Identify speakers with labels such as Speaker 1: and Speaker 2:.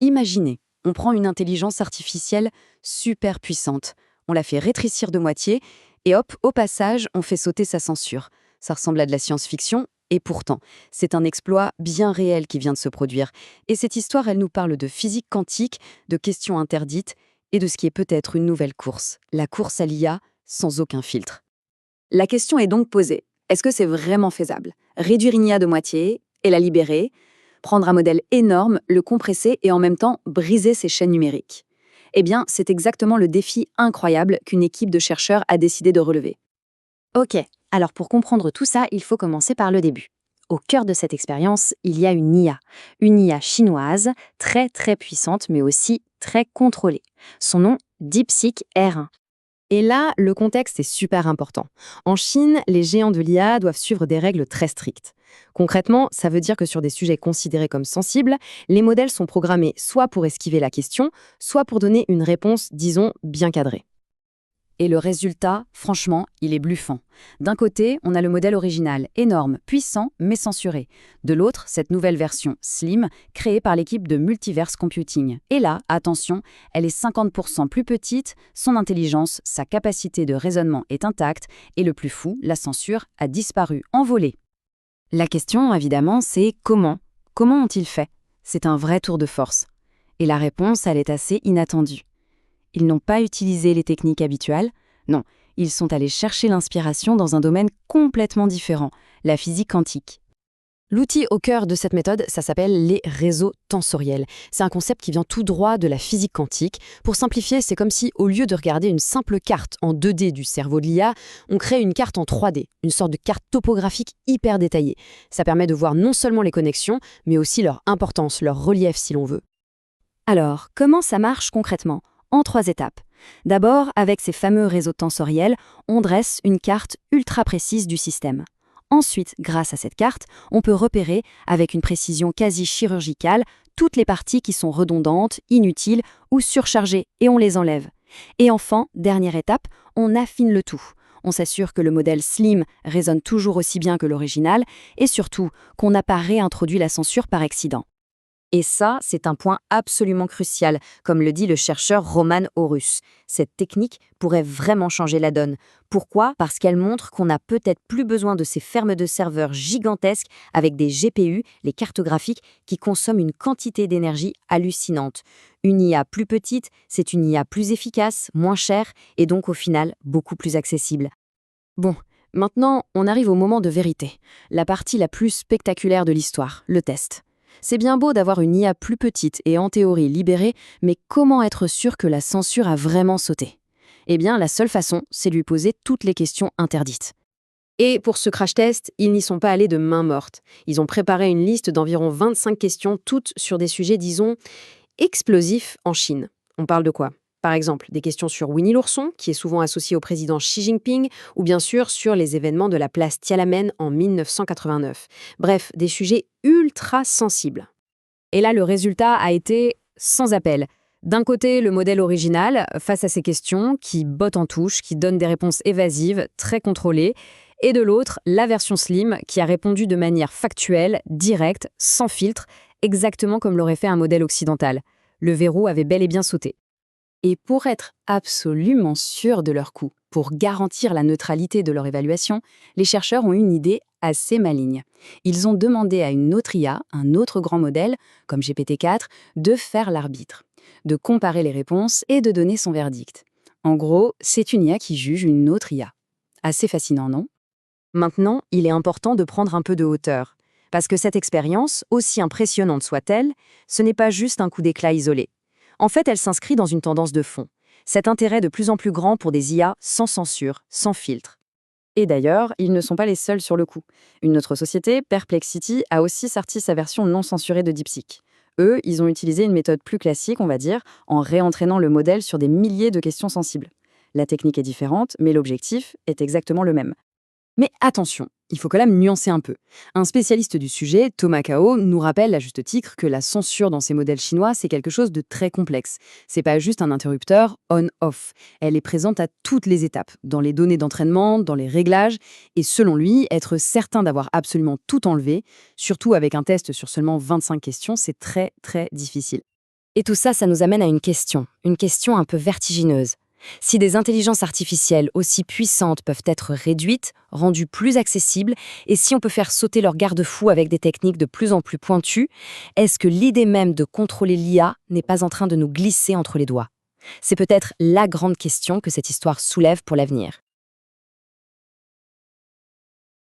Speaker 1: Imaginez, on prend une intelligence artificielle super puissante, on la fait rétrécir de moitié, et hop, au passage, on fait sauter sa censure. Ça ressemble à de la science-fiction, et pourtant, c'est un exploit bien réel qui vient de se produire. Et cette histoire, elle nous parle de physique quantique, de questions interdites, et de ce qui est peut-être une nouvelle course, la course à l'IA sans aucun filtre. La question est donc posée. Est-ce que c'est vraiment faisable? Réduire une IA de moitié et la libérer, prendre un modèle énorme, le compresser et en même temps briser ses chaînes numériques? Eh bien, c'est exactement le défi incroyable qu'une équipe de chercheurs a décidé de relever.
Speaker 2: Ok, alors pour comprendre tout ça, il faut commencer par le début. Au cœur de cette expérience, il y a une IA chinoise, très très puissante, mais aussi très contrôlée. Son nom, DeepSeek R1.
Speaker 3: Et là, le contexte est super important. En Chine, les géants de l'IA doivent suivre des règles très strictes. Concrètement, ça veut dire que sur des sujets considérés comme sensibles, les modèles sont programmés soit pour esquiver la question, soit pour donner une réponse, disons, bien cadrée.
Speaker 1: Et le résultat, franchement, il est bluffant. D'un côté, on a le modèle original, énorme, puissant, mais censuré. De l'autre, cette nouvelle version, Slim, créée par l'équipe de Multiverse Computing. Et là, attention, elle est 50% plus petite, son intelligence, sa capacité de raisonnement est intacte, et le plus fou, la censure a disparu, envolée.
Speaker 3: La question, évidemment, c'est comment? Comment ont-ils fait? C'est un vrai tour de force. Et la réponse, elle est assez inattendue. Ils n'ont pas utilisé les techniques habituelles, non, ils sont allés chercher l'inspiration dans un domaine complètement différent, la physique quantique. L'outil au cœur de cette méthode, ça s'appelle les réseaux tensoriels. C'est un concept qui vient tout droit de la physique quantique. Pour simplifier, c'est comme si, au lieu de regarder une simple carte en 2D du cerveau de l'IA, on crée une carte en 3D, une sorte de carte topographique hyper détaillée. Ça permet de voir non seulement les connexions, mais aussi leur importance, leur relief si l'on veut.
Speaker 2: Alors, comment ça marche concrètement? En 3 étapes. D'abord, avec ces fameux réseaux tensoriels, on dresse une carte ultra précise du système. Ensuite, grâce à cette carte, on peut repérer, avec une précision quasi chirurgicale, toutes les parties qui sont redondantes, inutiles ou surchargées, et on les enlève. Et enfin, dernière étape, on affine le tout. On s'assure que le modèle Slim résonne toujours aussi bien que l'original, et surtout qu'on n'a pas réintroduit la censure par accident.
Speaker 1: Et ça, c'est un point absolument crucial, comme le dit le chercheur Roman Horus. Cette technique pourrait vraiment changer la donne. Pourquoi? Parce qu'elle montre qu'on n'a peut-être plus besoin de ces fermes de serveurs gigantesques avec des GPU, les cartes graphiques, qui consomment une quantité d'énergie hallucinante. Une IA plus petite, c'est une IA plus efficace, moins chère et donc au final beaucoup plus accessible.
Speaker 3: Bon, maintenant, on arrive au moment de vérité, la partie la plus spectaculaire de l'histoire, le test. C'est bien beau d'avoir une IA plus petite et en théorie libérée, mais comment être sûr que la censure a vraiment sauté? Eh bien, la seule façon, c'est de lui poser toutes les questions interdites. Et pour ce crash test, ils n'y sont pas allés de main morte. Ils ont préparé une liste d'environ 25 questions, toutes sur des sujets, disons, explosifs en Chine. On parle de quoi? Par exemple, des questions sur Winnie l'ourson, qui est souvent associé au président Xi Jinping, ou bien sûr sur les événements de la place Tiananmen en 1989. Bref, des sujets ultra sensibles. Et là, le résultat a été sans appel. D'un côté, le modèle original, face à ces questions, qui botte en touche, qui donne des réponses évasives, très contrôlées, et de l'autre, la version Slim, qui a répondu de manière factuelle, directe, sans filtre, exactement comme l'aurait fait un modèle occidental. Le verrou avait bel et bien sauté. Et pour être absolument sûrs de leur coup, pour garantir la neutralité de leur évaluation, les chercheurs ont eu une idée assez maligne. Ils ont demandé à une autre IA, un autre grand modèle, comme GPT-4, de faire l'arbitre, de comparer les réponses et de donner son verdict. En gros, c'est une IA qui juge une autre IA. Assez fascinant, non? Maintenant, il est important de prendre un peu de hauteur. Parce que cette expérience, aussi impressionnante soit-elle, ce n'est pas juste un coup d'éclat isolé. En fait, elle s'inscrit dans une tendance de fond. Cet intérêt de plus en plus grand pour des IA sans censure, sans filtre. Et d'ailleurs, ils ne sont pas les seuls sur le coup. Une autre société, Perplexity, a aussi sorti sa version non censurée de DeepSeek. Eux, ils ont utilisé une méthode plus classique, on va dire, en réentraînant le modèle sur des milliers de questions sensibles. La technique est différente, mais l'objectif est exactement le même. Mais attention, il faut quand même nuancer un peu. Un spécialiste du sujet, Thomas Cao, nous rappelle à juste titre que la censure dans ces modèles chinois, c'est quelque chose de très complexe. C'est pas juste un interrupteur on-off. Elle est présente à toutes les étapes, dans les données d'entraînement, dans les réglages, et selon lui, être certain d'avoir absolument tout enlevé, surtout avec un test sur seulement 25 questions, c'est très très difficile.
Speaker 2: Et tout ça, ça nous amène à une question un peu vertigineuse. Si des intelligences artificielles aussi puissantes peuvent être réduites, rendues plus accessibles, et si on peut faire sauter leurs garde-fous avec des techniques de plus en plus pointues, est-ce que l'idée même de contrôler l'IA n'est pas en train de nous glisser entre les doigts? C'est peut-être la grande question que cette histoire soulève pour l'avenir.